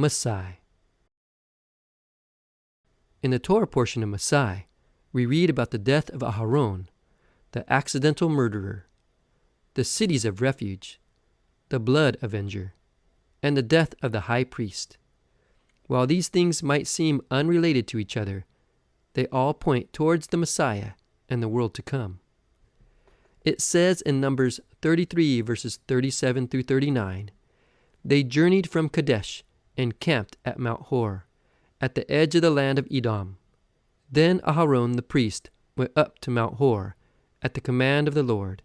Masei. In the Torah portion of Masei, we read about the death of Aharon, the accidental murderer, the cities of refuge, the blood avenger, and the death of the high priest. While these things might seem unrelated to each other, they all point towards the Messiah and the world to come. It says in Numbers 33 verses 37 through 39, "They journeyed from Kadesh and camped at Mount Hor, at the edge of the land of Edom. Then Aharon the priest went up to Mount Hor at the command of the Lord,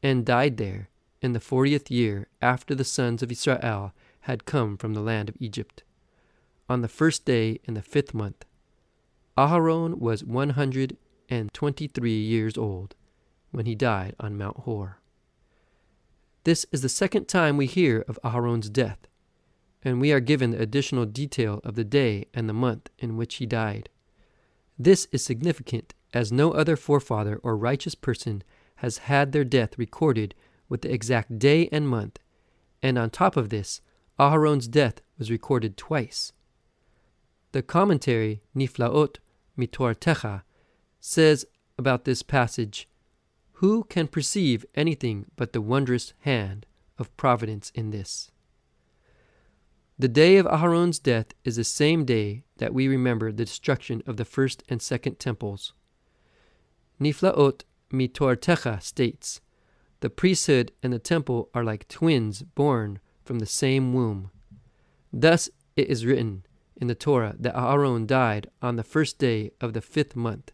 and died there in the 40th year after the sons of Israel had come from the land of Egypt, on the first day in the 5th month. Aharon was 123 years old when he died on Mount Hor." This is the second time we hear of Aharon's death, and we are given the additional detail of the day and the month in which he died. This is significant, as no other forefather or righteous person has had their death recorded with the exact day and month, and on top of this, Aharon's death was recorded twice. The commentary Nifla'ot MiToratecha says about this passage, "Who can perceive anything but the wondrous hand of providence in this?" The day of Aharon's death is the same day that we remember the destruction of the first and second temples. Nifla'ot MiToratecha states, "The priesthood and the temple are like twins born from the same womb. Thus it is written in the Torah that Aharon died on the first day of the 5th month,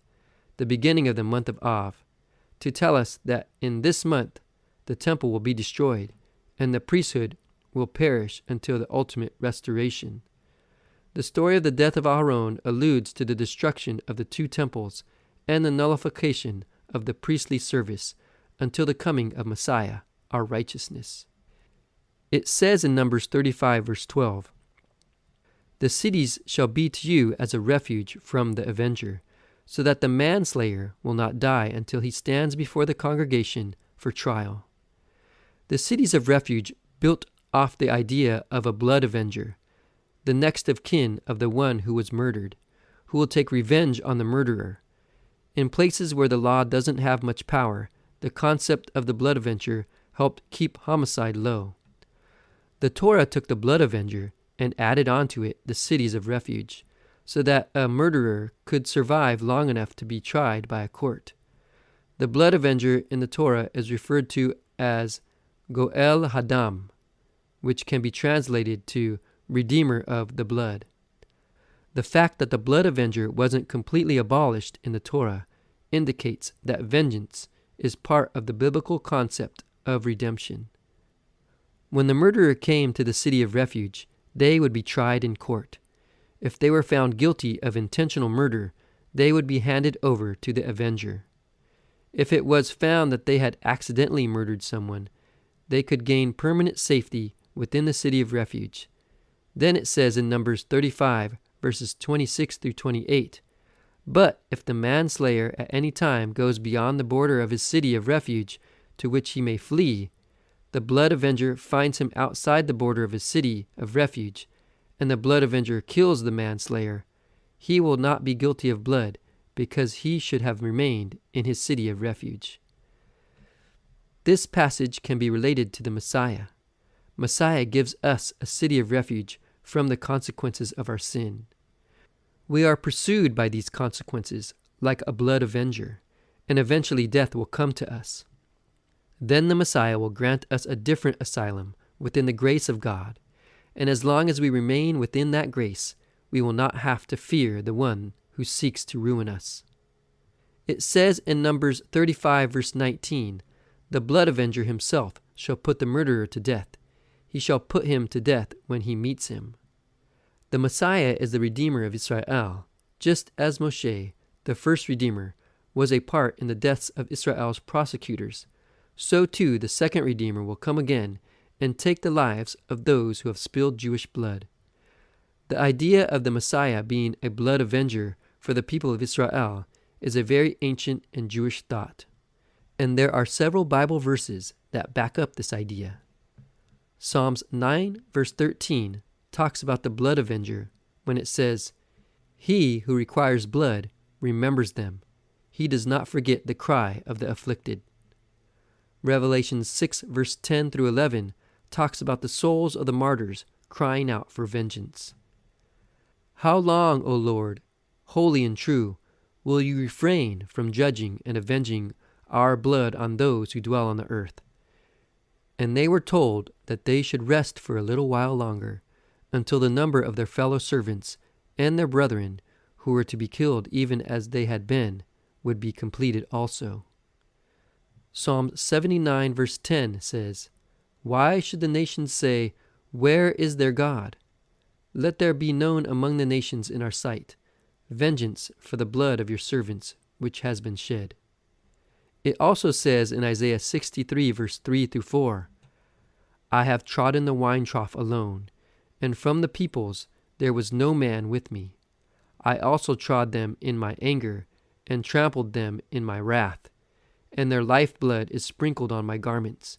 the beginning of the month of Av, to tell us that in this month the temple will be destroyed and the priesthood will perish until the ultimate restoration." The story of the death of Aharon alludes to the destruction of the 2 temples and the nullification of the priestly service until the coming of Messiah, our righteousness. It says in Numbers 35 verse 12, "The cities shall be to you as a refuge from the Avenger, so that the manslayer will not die until he stands before the congregation for trial." The cities of refuge built off the idea of a blood avenger, the next of kin of the one who was murdered, who will take revenge on the murderer. In places where the law doesn't have much power, the concept of the blood avenger helped keep homicide low. The Torah took the blood avenger and added onto it the cities of refuge, so that a murderer could survive long enough to be tried by a court. The blood avenger in the Torah is referred to as Goel Hadam, which can be translated to Redeemer of the Blood. The fact that the blood avenger wasn't completely abolished in the Torah indicates that vengeance is part of the biblical concept of redemption. When the murderer came to the city of refuge, they would be tried in court. If they were found guilty of intentional murder, they would be handed over to the avenger. If it was found that they had accidentally murdered someone, they could gain permanent safety within the city of refuge. Then it says in Numbers 35, verses 26 through 28, "But if the manslayer at any time goes beyond the border of his city of refuge to which he may flee, the blood avenger finds him outside the border of his city of refuge, and the blood avenger kills the manslayer, he will not be guilty of blood, because he should have remained in his city of refuge." This passage can be related to the Messiah. Messiah gives us a city of refuge from the consequences of our sin. We are pursued by these consequences like a blood avenger, and eventually death will come to us. Then the Messiah will grant us a different asylum within the grace of God, and as long as we remain within that grace, we will not have to fear the one who seeks to ruin us. It says in Numbers 35 verse 19, "The blood avenger himself shall put the murderer to death. He shall put him to death when he meets him." The Messiah is the Redeemer of Israel, just as Moshe, the first Redeemer, was a part in the deaths of Israel's prosecutors. So too the second Redeemer will come again and take the lives of those who have spilled Jewish blood. The idea of the Messiah being a blood avenger for the people of Israel is a very ancient and Jewish thought, and there are several Bible verses that back up this idea. Psalms 9 verse 13 talks about the blood avenger when it says, "He who requires blood remembers them. He does not forget the cry of the afflicted." Revelation 6 verse 10 through 11 talks about the souls of the martyrs crying out for vengeance. "How long, O Lord, holy and true, will you refrain from judging and avenging our blood on those who dwell on the earth?" And they were told that they should rest for a little while longer, until the number of their fellow servants and their brethren, who were to be killed even as they had been, would be completed also. Psalm 79 verse 10 says, "Why should the nations say, 'Where is their God?' Let there be known among the nations in our sight, vengeance for the blood of your servants which has been shed." It also says in Isaiah 63 verse 3 through 4, "I have trodden the wine trough alone, and from the peoples there was no man with me. I also trod them in my anger, and trampled them in my wrath, and their lifeblood is sprinkled on my garments,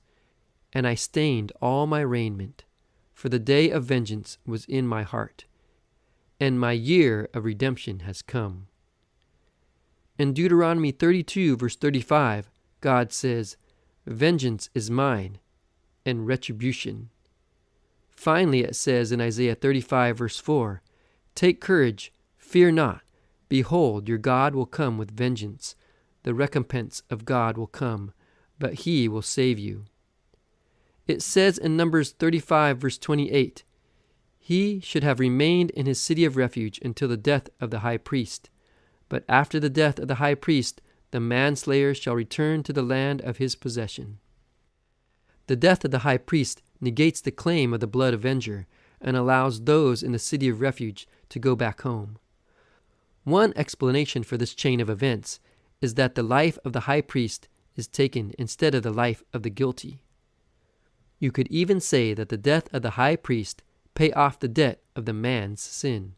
and I stained all my raiment, for the day of vengeance was in my heart, and my year of redemption has come." In Deuteronomy 32 verse 35, God says, "Vengeance is mine, and retribution." Finally, it says in Isaiah 35 verse 4, "Take courage, fear not. Behold, your God will come with vengeance. The recompense of God will come, but he will save you." It says in Numbers 35 verse 28, "He should have remained in his city of refuge until the death of the high priest. But after the death of the high priest, the manslayer shall return to the land of his possession." The death of the high priest negates the claim of the blood avenger and allows those in the city of refuge to go back home. One explanation for this chain of events is that the life of the high priest is taken instead of the life of the guilty. You could even say that the death of the high priest pay off the debt of the man's sin.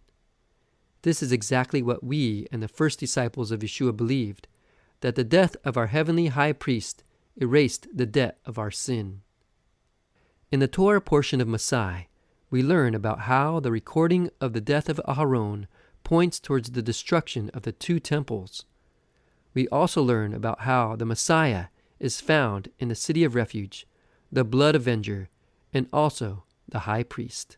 This is exactly what we and the first disciples of Yeshua believed, that the death of our heavenly high priest erased the debt of our sin. In the Torah portion of Massei, we learn about how the recording of the death of Aharon points towards the destruction of the two temples. We also learn about how the Messiah is found in the city of refuge, the blood avenger, and also the high priest.